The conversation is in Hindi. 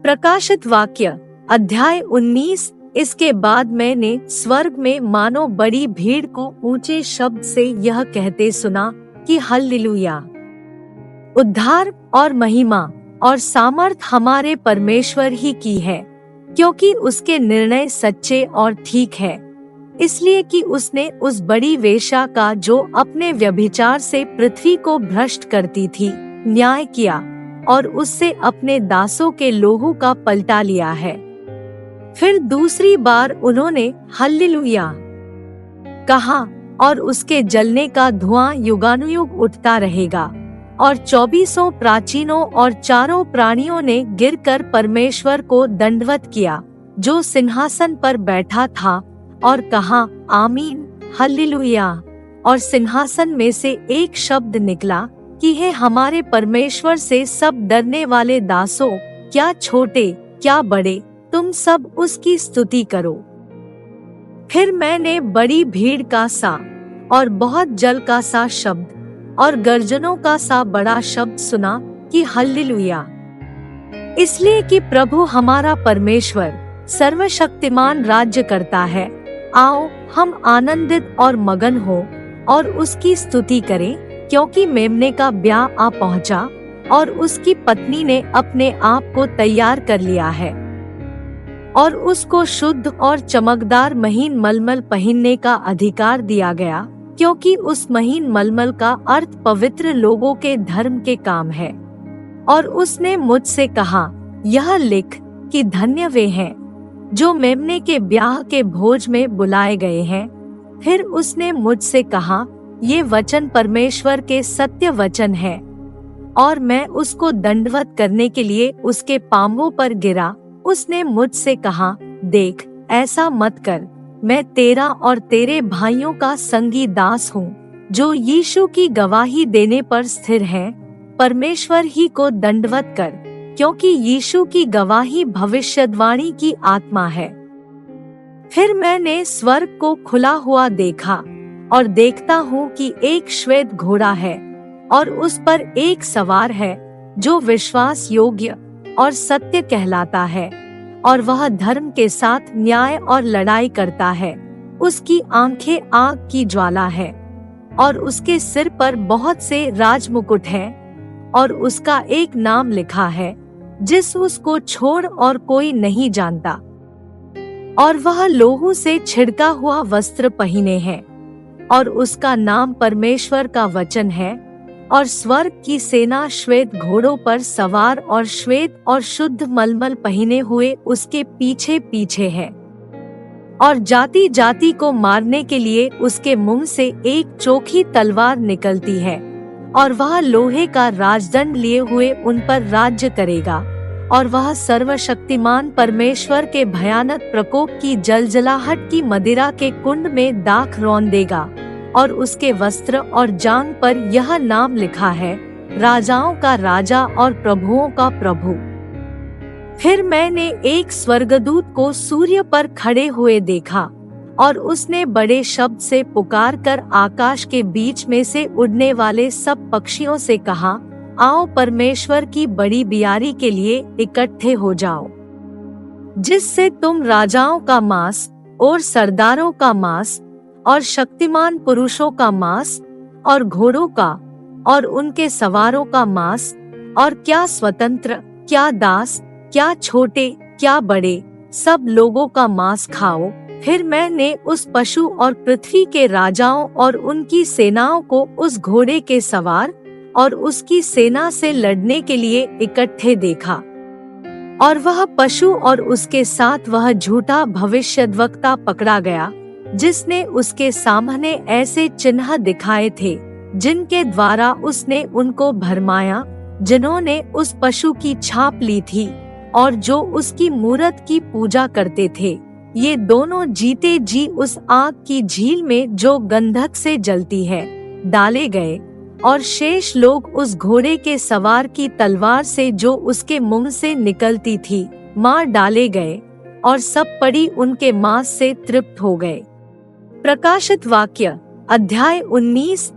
प्रकाशित वाक्य अध्याय 19। इसके बाद मैंने स्वर्ग में मानो बड़ी भीड़ को ऊंचे शब्द से यह कहते सुना कि हल्लेलुया, उद्धार और महिमा और सामर्थ हमारे परमेश्वर ही की है, क्योंकि उसके निर्णय सच्चे और ठीक है। इसलिए कि उसने उस बड़ी वेश्या का, जो अपने व्यभिचार से पृथ्वी को भ्रष्ट करती थी, न्याय किया और उससे अपने दासों के लोहू का पलटा लिया है। फिर दूसरी बार उन्होंने हल्लेलुया कहा और उसके जलने का धुआं युगानुयुग उठता रहेगा। और 24 प्राचीनों और 4 प्राणियों ने गिरकर परमेश्वर को दंडवत किया, जो सिंहासन पर बैठा था, और कहा, आमीन, हल्लेलुया। और सिंहासन में से एक शब्द निकला कि हे हमारे परमेश्वर से सब डरने वाले दासों, क्या छोटे क्या बड़े, तुम सब उसकी स्तुति करो। फिर मैंने बड़ी भीड़ का सा और बहुत जल का सा शब्द और गर्जनों का सा बड़ा शब्द सुना कि हल्लेलुया, इसलिए कि प्रभु हमारा परमेश्वर सर्वशक्तिमान राज्य करता है। आओ हम आनंदित और मगन हो और उसकी स्तुति करें, क्योंकि मेमने का ब्याह आ पहुंचा और उसकी पत्नी ने अपने आप को तैयार कर लिया है। और उसको शुद्ध और चमकदार महीन मलमल पहनने का अधिकार दिया गया, क्योंकि उस महीन मलमल का अर्थ पवित्र लोगों के धर्म के काम है। और उसने मुझसे कहा, यह लिख कि धन्य वे हैं जो मेमने के ब्याह के भोज में बुलाए गए हैं। फिर उसने मुझसे कहा, ये वचन परमेश्वर के सत्य वचन है। और मैं उसको दंडवत करने के लिए उसके पांवों पर गिरा। उसने मुझसे कहा, देख, ऐसा मत कर, मैं तेरा और तेरे भाइयों का संगी दास हूँ, जो यीशु की गवाही देने पर स्थिर है। परमेश्वर ही को दंडवत कर, क्योंकि यीशु की गवाही भविष्यद्वाणी की आत्मा है। फिर मैंने स्वर्ग को खुला हुआ देखा, और देखता हूँ कि एक श्वेत घोड़ा है, और उस पर एक सवार है, जो विश्वास योग्य और सत्य कहलाता है, और वह धर्म के साथ न्याय और लड़ाई करता है। उसकी आंखें आग की ज्वाला है, और उसके सिर पर बहुत से राजमुकुट हैं, और उसका एक नाम लिखा है, जिस उसको छोड़ और कोई नहीं जानता। और वह लोहू से छिड़का हुआ वस्त्र पहने है, और उसका नाम परमेश्वर का वचन है। और स्वर्ग की सेना श्वेत घोड़ों पर सवार और श्वेत और शुद्ध मलमल पहने हुए उसके पीछे पीछे है। और जाति जाति को मारने के लिए उसके मुंह से एक चोखी तलवार निकलती है, और वह लोहे का राजदंड लिए हुए उन पर राज्य करेगा। और वह सर्वशक्तिमान परमेश्वर के भयानक प्रकोप की जलजलाहट की मदिरा के कुंड में दाख रौंद देगा। और उसके वस्त्र और जांघ पर यह नाम लिखा है, राजाओं का राजा और प्रभुओं का प्रभु। फिर मैंने एक स्वर्गदूत को सूर्य पर खड़े हुए देखा, और उसने बड़े शब्द से पुकार कर आकाश के बीच में से उड़ने वाले सब पक्षियों से कहा, आओ परमेश्वर की बड़ी बियारी के लिए इकट्ठे हो जाओ, जिससे तुम राजाओं का मांस और सरदारों का मांस और शक्तिमान पुरुषों का मांस और घोड़ों का और उनके सवारों का मांस, और क्या स्वतंत्र क्या दास क्या छोटे क्या बड़े, सब लोगों का मांस खाओ। फिर मैंने उस पशु और पृथ्वी के राजाओं और उनकी सेनाओं को उस घोड़े के सवार और उसकी सेना से लड़ने के लिए इकट्ठे देखा। और वह पशु और उसके साथ वह झूठा भविष्यद्वक्ता पकड़ा गया, जिसने उसके सामने ऐसे चिन्ह दिखाए थे, जिनके द्वारा उसने उनको भरमाया, जिन्होंने उस पशु की छाप ली थी और जो उसकी मूरत की पूजा करते थे। ये दोनों जीते जी उस आग की झील में, जो गंधक से जलती है, डाले गए। और शेष लोग उस घोड़े के सवार की तलवार से, जो उसके मुंह से निकलती थी, मार डाले गए, और सब पड़ी उनके मांस से तृप्त हो गए। प्रकाशित वाक्य अध्याय 19।